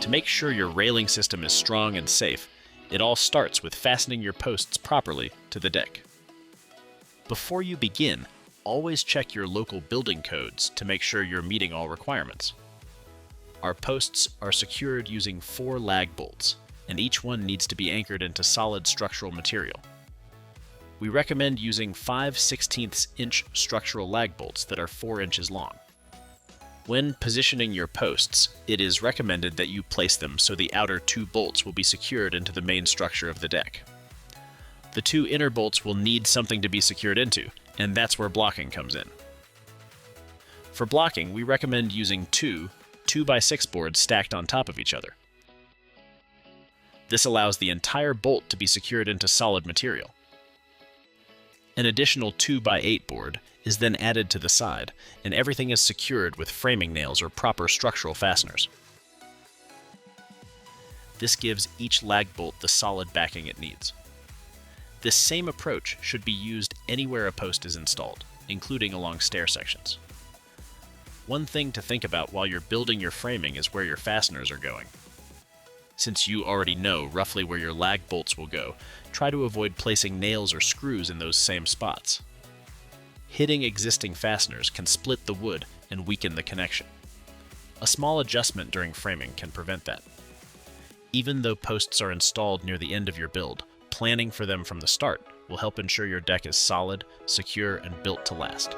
To make sure your railing system is strong and safe, it all starts with fastening your posts properly to the deck. Before you begin, always check your local building codes to make sure you're meeting all requirements. Our posts are secured using 4 lag bolts, and each one needs to be anchored into solid structural material. We recommend using 5/16 inch structural lag bolts that are 4 inches long. When positioning your posts, it is recommended that you place them so the outer 2 bolts will be secured into the main structure of the deck. The 2 inner bolts will need something to be secured into, and that's where blocking comes in. For blocking, we recommend using 2 2x6 boards stacked on top of each other. This allows the entire bolt to be secured into solid material. An additional 2x8 board is then added to the side, and everything is secured with framing nails or proper structural fasteners. This gives each lag bolt the solid backing it needs. This same approach should be used anywhere a post is installed, including along stair sections. One thing to think about while you're building your framing is where your fasteners are going. Since you already know roughly where your lag bolts will go, try to avoid placing nails or screws in those same spots. Hitting existing fasteners can split the wood and weaken the connection. A small adjustment during framing can prevent that. Even though posts are installed near the end of your build, planning for them from the start will help ensure your deck is solid, secure, and built to last.